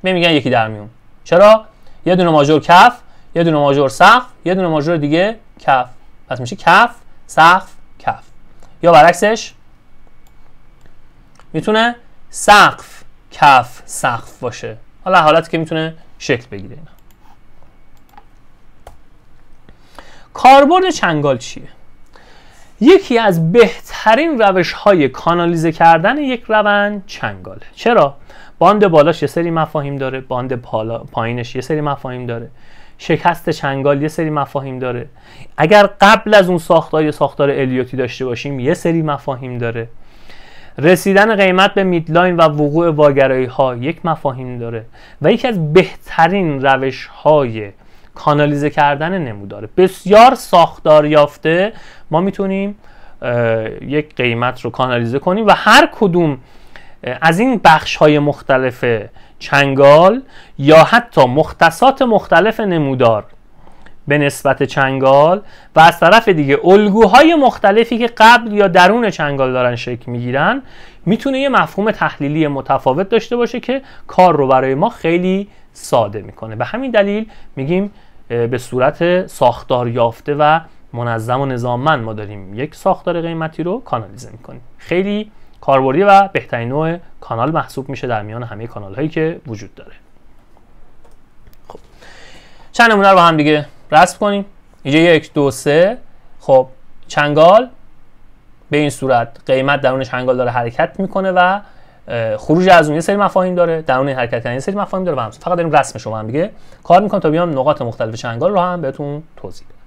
میگن یکی در میون. چرا؟ یه دونه ماژور کف، یه دونه ماژور سقف، یه دونه ماژور دیگه کف. پس میشه کف، سقف، کف. یا برعکسش میتونه سقف، کف، سقف باشه. حالا حالتی که میتونه شکل بگیره اینا. کاربرد چنگال چیه؟ یکی از بهترین روش‌های کانالیزه کردن یک روند چنگاله. چرا؟ باند بالاش یه سری مفاهیم داره، باند پایینش یه سری مفاهیم داره، شکست چنگال یه سری مفاهیم داره. اگر قبل از اون ساختار الیوتی داشته باشیم یه سری مفاهیم داره. رسیدن قیمت به میدلاین و وقوع واگرایی ها یک مفاهیم داره و یکی از بهترین روش‌های کانالیزه کردن نموداره. بسیار ساختار یافته ما میتونیم یک قیمت رو کانالیزه کنیم و هر کدوم از این بخش‌های مختلف چنگال یا حتی مختصات مختلف نمودار به نسبت چنگال و از طرف دیگه الگوهای مختلفی که قبل یا درون چنگال دارن شکل میگیرن، میتونه یه مفهوم تحلیلی متفاوت داشته باشه که کار رو برای ما خیلی ساده میکنه. به همین دلیل میگیم به صورت ساختار یافته و منظم و نظاممند ما داریم یک ساختار قیمتی رو کانالیزه میکنیم. خیلی کاربردی و بهترین نوع کانال محسوب میشه در میان همه کانال هایی که وجود داره. خب چند نمونه رو با هم دیگه رسم کنیم. اینجا 1 2 3. خب چنگال به این صورت قیمت درون چنگال داره حرکت میکنه و خروج از اون یه سری مفاهیم داره، درون حرکت کردن یه سری مفاهیم داره و همین. فقط داریم رسمش رو با هم دیگه کار میکنم تا بیام نقاط مختلف چنگال رو هم بهتون توضیح بدم.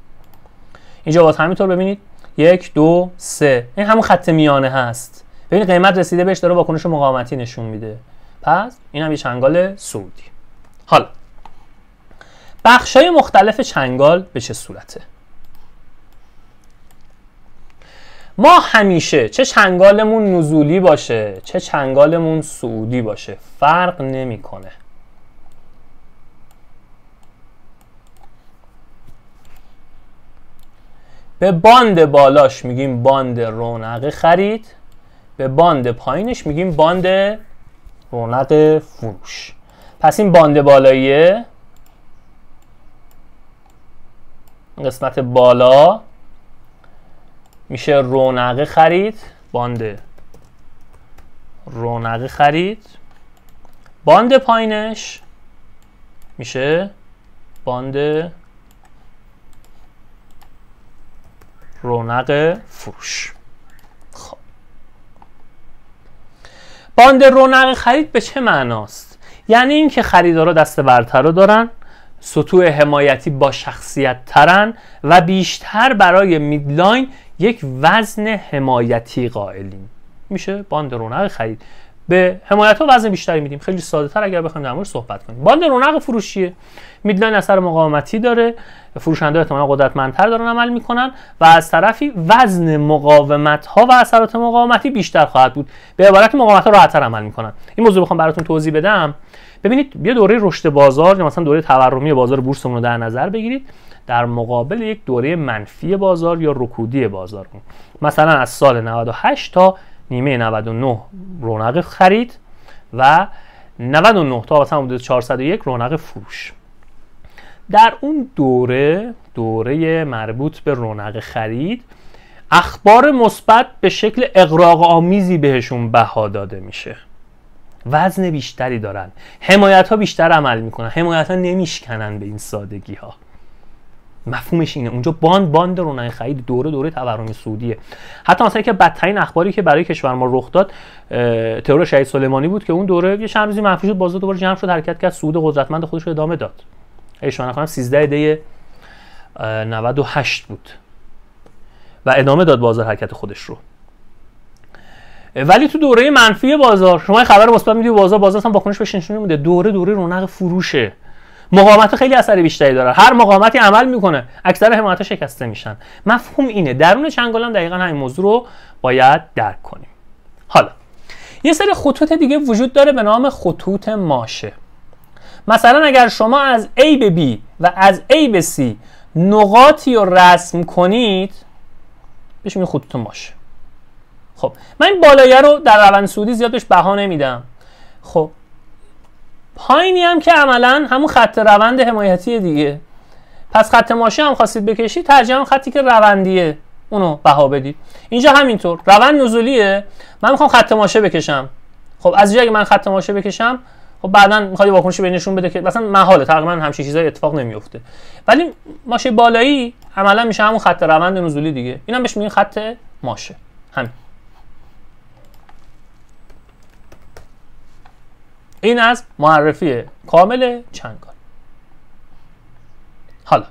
اینجا باز همینطور ببینید 1 2 3. این همون خط میانه هست. ببینید قیمت رسیده بهش داره واکنش مقاومتی نشون میده. پس این هم یه چنگال صعودی. حالا بخش‌های مختلف چنگال به چه صورته؟ ما همیشه چه چنگالمون نزولی باشه چه چنگالمون صعودی باشه فرق نمیکنه. به باند بالاش میگیم باند رونق خرید، به باند پایینش میگیم باند رونق فروش. پس این باند بالاییه، قسمت بالا میشه رونق خرید، باند رونق خرید. باند پایینش میشه باند رونق فروش. خب باند رونق خرید به چه معناست؟ یعنی اینکه خریدارا دست برتر رو دارن، سطوح حمایتی با شخصیت ترن و بیشتر برای میدلاین یک وزن حمایتی قائلیم. میشه باند رونق خرید. به حمایت ها وزن بیشتری میدیم. خیلی ساده تر اگر بخوایم در موردش صحبت کنیم. باند رونق فروشیه. میدلاین اثر مقاومتی داره، فروشنده احتمالاً قدرتمندتر دارن عمل میکنن و از طرفی وزن مقاومت ها و اثرات مقاومتی بیشتر خواهد بود. به عبارت مقاومت ها راحت‌تر عمل میکنن. این موضوع بخوام براتون توضیح بدم. ببینید یه دوره رشد بازار یا مثلا دوره تورمی بازار بورسمون رو در نظر بگیرید در مقابل یک دوره منفی بازار یا رکودی بازار. مثلا از سال 98 تا نیمه 99 رونق خرید و 99 تا مثلا حدود 401 رونق فروش. در اون دوره مربوط به رونق خرید اخبار مثبت به شکل اغراق آمیزی بهشون بها داده میشه. وزن بیشتری دارن، حمایت ها بیشتر عمل میکنن، حمایت ها نمیشکنن به این سادگی ها. مفهومش اینه. اونجا باند رونق خرید دوره تورمی سعودیه. حتی مثلا که بدترین اخباری که برای کشور ما رخ داد ترور شهید سلیمانی بود که اون دوره یه چند روزی منفی شد، بازار دوباره جمع شد، حرکت کرد، صعود قدرتمند خودش رو ادامه داد. اشاره نکنم 13 دی 98 بود و ادامه داد بازار حرکت خودش رو. ولی تو دوره منفی بازار شما خبر مثبت میدید بازار اصلا واکنش بهش نشون نمیده. دوره رونق فروشه. مقاومت خیلی اثر بیشتری داره. هر مقاومتی عمل میکنه، اکثر حمایت‌ها شکسته میشن. مفهوم اینه. درون چنگال هم دقیقاً همین موضوع رو باید درک کنیم. حالا یه سری خطوط دیگه وجود داره به نام خطوط ماشه. مثلا اگر شما از A به B و از A به C نقاطی رو رسم کنید بهش میگن خطوط ماشه. خب من این بالایه رو در روند صعودی زیاد بهش بها نمیدم. خب پایینی هم که عملا همون خط روند حمایتی دیگه. پس خط ماشه هم خواستید بکشید ترجمه خطی که روندیه اونو بها بدید. اینجا همینطور روند نزولیه، من میخوام خط ماشه بکشم. خب از اینجا اگه من خط ماشه بکشم خب بعداً میخواد واکنش بینشون بده که مثلا محاله، تقریبا همچین چیزای اتفاق نمیفته. ولی ماشه بالایی عملا میشه همون خط روند نزولی دیگه. اینم بهش میگن خط ماشه. همین. این از معرفی کامل چنگال. حالا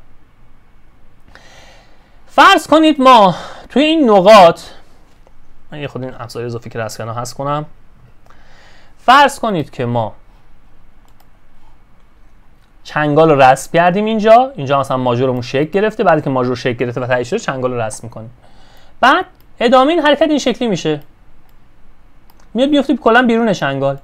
فرض کنید ما توی این نقاط، من یه خود این افزار اضافی که رسکنه هست کنم. فرض کنید که ما چنگال رو رسم کردیم. اینجا مثلا ماژورمون شکل گرفته. بعد که ماژور شکل گرفته و تایید شده چنگال رو رسم می‌کنیم. بعد ادامه این حرکت این شکلی میشه، میاد بیفته کلا بیرون چنگال.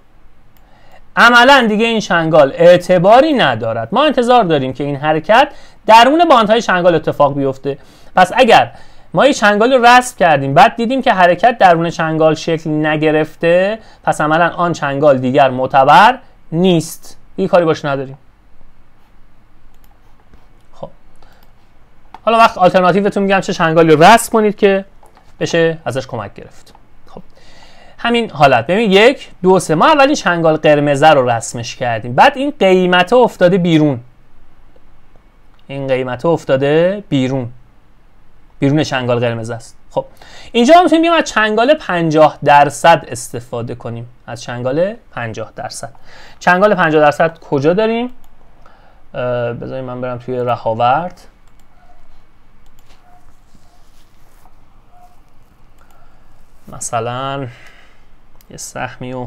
عملا دیگه این چنگال اعتباری ندارد. ما انتظار داریم که این حرکت درون باندهای چنگال اتفاق بیفته. پس اگر ما یه چنگال رو رسم کردیم بعد دیدیم که حرکت درون چنگال شکل نگرفته، پس عملا آن چنگال دیگر معتبر نیست، دیگه کاری باش نداریم. خب حالا وقت آلترناتیوتون میگم چه چنگالی رو رسم کنید که بشه ازش کمک گرفت. خب همین حالت ببین 1 2 3 ما اولین چنگال قرمز رو رسمش کردیم، بعد این قیمت افتاده بیرون، این قیمت افتاده بیرون چنگال قرمز است. خب اینجا ما میتونیم از چنگال 50% استفاده کنیم، از چنگال 50%. چنگال 50% کجا داریم؟ بذارید من برم توی رهاورد. مثلا یه سهمی و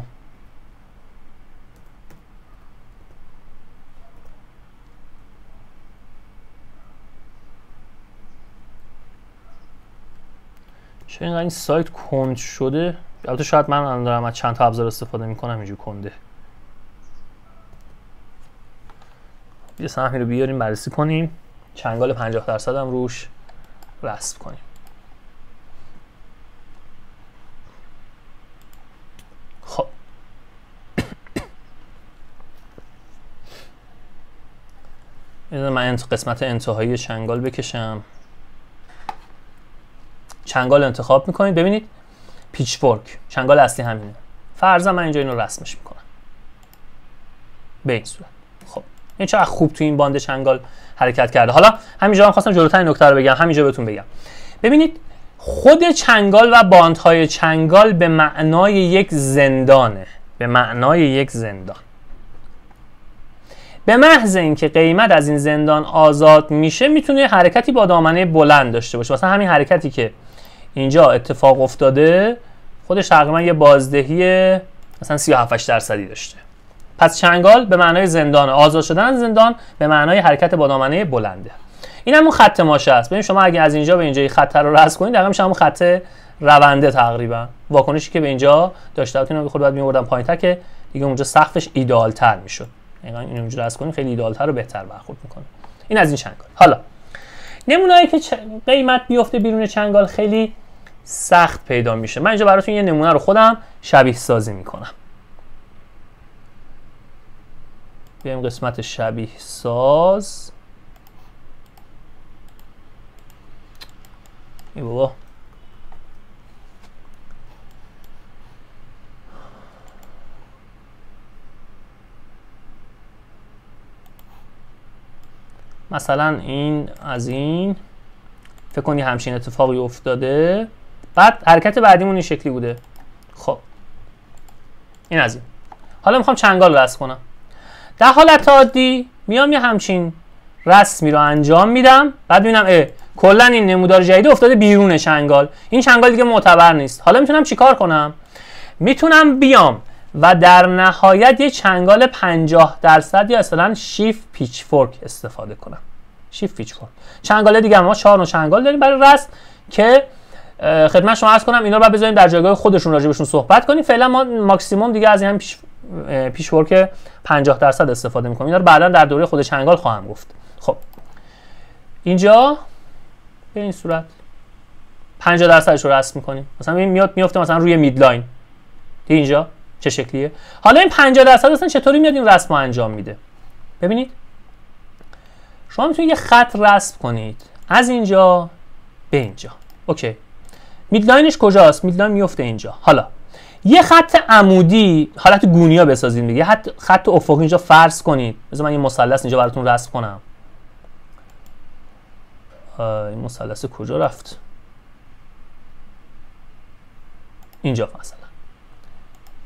چه اینقدر این سایت کند شده؟ البته شاید من دارم از چند تا ابزار استفاده میکنم اینجور کنده. یه سهمی رو بیاریم بررسی کنیم، چنگال 50% هم روش رسم کنیم. خب من قسمت انتهایی چنگال بکشم. چنگال انتخاب میکنید، ببینید پیچ ورک چنگال اصلی همینه. فرضاً من اینجا اینو رسمش میکنم به این صورت. خب این چقدر خوب تو این باند چنگال حرکت کرده. حالا همینجا من خواستم جلوتر این نکته رو بگم، همینجا بهتون بگم. ببینید خود چنگال و باندهای چنگال به معنای یک زندانه، به معنای یک زندان. به محض اینکه قیمت از این زندان آزاد میشه میتونه حرکتی با دامنه بلند داشته باشه. مثلا همین حرکتی که اینجا اتفاق افتاده خودش تقریبا یه بازدهی مثلا 37-8% داشته. پس چنگال به معنای زندان، آزاد شدن زندان به معنای حرکت با دامنه بلنده. این همون خط ماشه است. ببین شما اگه از اینجا به اینجا خط رو رسم کنید دقیقاً میشه همون خط رونده تقریبا. واکنشی که به اینجا داشته بود اینو خود بعد میوردم پایین‌تر که دیگه اونجا سقفش ایدئال‌تر میشد. اینو اینجوری رسم کنید خیلی ایدئال‌تر و بهتر برخورد میکنه. این از این چنگال. حالا نمونه‌ای که قیمت بیفته بیرون چنگال خیلی سخت پیدا میشه. من اینجا براتون یه نمونه رو خودم شبیه سازی میکنم. بیایم قسمت شبیه ساز. ای بابا مثلا این از این فکر کنی همچین اتفاقی افتاده، بعد حرکت بعدیمون این شکلی بوده. خب این از این. حالا میخوام چنگال رسم کنم. در حالت عادی میام یه همچین رسمی رو انجام میدم، بعد میبینم کلا این نمودار جدید افتاده بیرون چنگال، این چنگال دیگه معتبر نیست. حالا میتونم چیکار کنم؟ میتونم بیام و در نهایت یه چنگال 50% یا اصلا شیفت پیچ فورک استفاده کنم. شیفت پیچ فورک. چنگال دیگه ما 4 نوع چنگال داریم برای رسم که خدمت شما عرض کنم اینا رو بعد بذاریم در جایگاه خودشون راجبشون صحبت کنیم. فعلا ما ماکسیمم دیگه از این پیچ فورک 50% استفاده می‌کنیم. اینا رو بعدا در دوره خود چنگال خواهم گفت. خب اینجا به این صورت 50% رو رسم می‌کنیم. مثلا میفته مثلا روی میدلاین. اینجا چه شکلیه؟ حالا این 50% اصلا چطوری میاد این رسم رو انجام میده؟ ببینید شما میتونید یه خط رسم کنید از اینجا به اینجا. اوکی. میدلاینش کجاست؟ میدلاین میفته اینجا. حالا یه خط عمودی حالت گونیا بسازید دیگه. خط افقی اینجا فرض کنید. بذار من یه مثلث اینجا براتون رسم کنم. این مثلث کجا رفت؟ اینجا مثلا.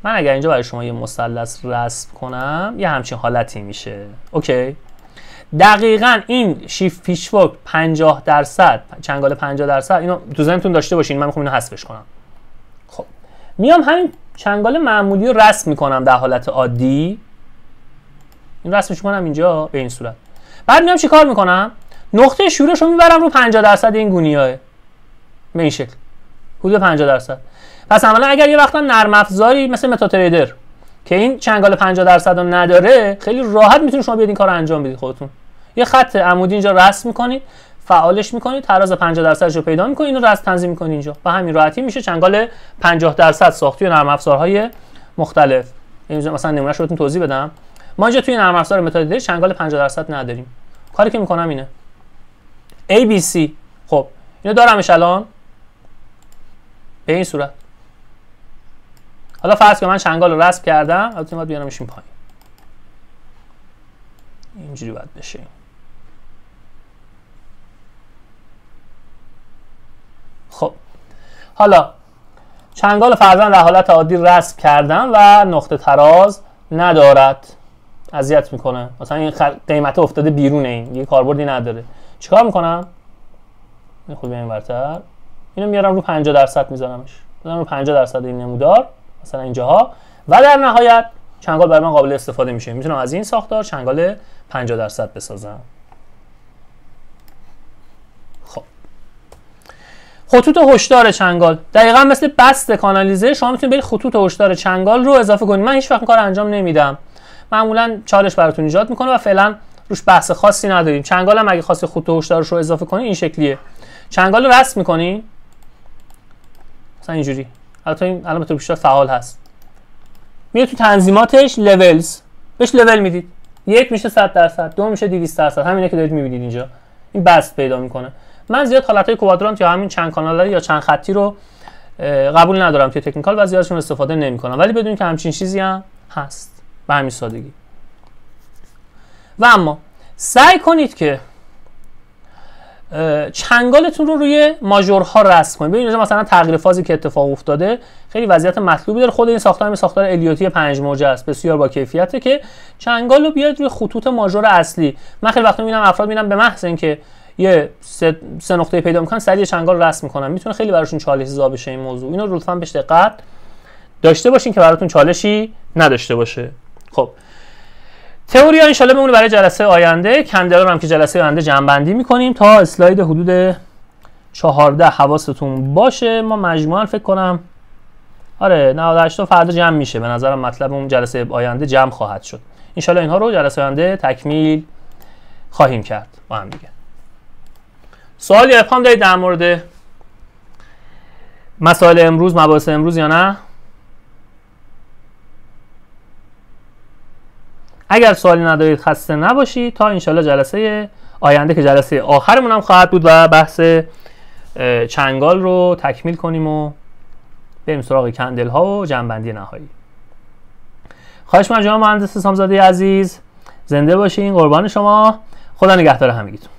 من اگر اینجا برای شما یه مثلث رسم کنم یه همچین حالتی میشه. اوکی. دقیقاً این شیفت پیچ فورک 50% چنگال 50% اینو تو ذهنتون داشته باشین. من میخوام اینو حذفش کنم. خب میام همین چنگال معمولی رو رسم میکنم در حالت عادی. این رسمش میکنم اینجا به این صورت. بعد میام چیکار میکنم؟ نقطه شروعش رو میبرم رو 50% این گونیاه. به این شکل. حدود 50%. پس عملا اگر یه وقتا نرم افزاری مثل متاتریدر که این چنگال 50% رو نداره خیلی راحت میتونید شما بیاد این کارو انجام بدید خودتون. یه خط عمودی اینجا رسم میکنید، فعالش میکنید، تراز 50% رو پیدا میکنید، اینو رسم تنظیم میکنید اینجا. و همین راحتی میشه چنگال 50% ساخت توی نرم افزارهای مختلف. مثلا نمونهش رو بهتون توضیح بدم. ما اینجا توی نرم افزار متادیتر چنگال 50% نداریم. کاری که میکنم اینه ABC. خب اینو دارمش الان به این صورت. حالا فرض که من چنگال رو رسم کردم، البته باید بیارمش این پایین. اینجوری باید بشه. خب حالا چنگال فرضاً در حالت عادی رسم کردم و نقطه تراز ندارد، اذیت میکنه، مثلا این قیمت افتاده بیرون، این یه کاربردی نداره. چیکار میکنم؟ خود بیایم ورتر، اینو میارم رو 50% میذارمش، میذارم رو 50% این نمودار مثلا اینجاها، و در نهایت چنگال برای من قابل استفاده میشه. میتونم از این ساختار چنگال 50% بسازم. خب خطوط هشدار چنگال دقیقاً مثل بست کانالیزه، شما میتونید برید خطوط هشدار چنگال رو اضافه کنید. من هیچ وقت این کارو انجام نمیدم، معمولا چالش براتون ایجاد میکنه و فعلا روش بحث خاصی نداریم. چنگال هم اگه خاصی خطوط هشدارش رو اضافه کنید این شکلیه. چنگال رو رسم میکنین مثلا اینجوری، البته این الان به طور بیشتر فعال هست. میاد تو تنظیماتش لولز، بهش لول میدید. 1 میشه 100%، 2 میشه 200%. همینه که دارید میبینید اینجا. این بست پیدا میکنه. من زیاد حالتهای کوادرانت یا همین چند کاناله یا چند خطی رو قبول ندارم توی تکنیکال و زیادشون استفاده نمیکنم، ولی بدونید که همچین چیزی هم هست به همین سادگی. و اما سعی کنید که چنگالتون رو روی ماژورها رسم کنید. ببینید مثلا تغییر فازی که اتفاق افتاده خیلی وضعیت مطلوبی داره. خود این ساختار الیوتی 5 موجه است، بسیار با کیفیته که چنگال رو بیاد روی خطوط ماژور اصلی. من خیلی وقت میبینم افراد میبینم به محض اینکه یه سه نقطه پیدا میکنن سریع چنگال رسم میکنن، میتونه خیلی براشون چالش زا بشه این موضوع. اینو لطفاً بهش دقت داشته باشین که براتون چالشی نداشته باشه. خب تئوری ها انشالله بمونه برای جلسه آینده. کندل رو هم که جلسه آینده جمع‌بندی میکنیم تا اسلاید حدود 14 حواستون باشه. ما مجموعاً فکر کنم 98 تا فردا جمع میشه. به نظرم مطلب اون جلسه آینده جمع خواهد شد. انشالله اینها رو جلسه آینده تکمیل خواهیم کرد با هم دیگه. سوال یا ابهام دارید در مورد مسائل امروز، مباحث امروز یا نه؟ اگر سوالی ندارید خسته نباشید تا انشالله جلسه آینده که جلسه آخرمون هم خواهد بود و بحث چنگال رو تکمیل کنیم و بریم سراغ کندل ها و جمع‌بندی نهایی. خواهش می‌کنم جناب مهندس سامزاده عزیز زنده باشین، قربان شما. خدا نگهدار همگیتون.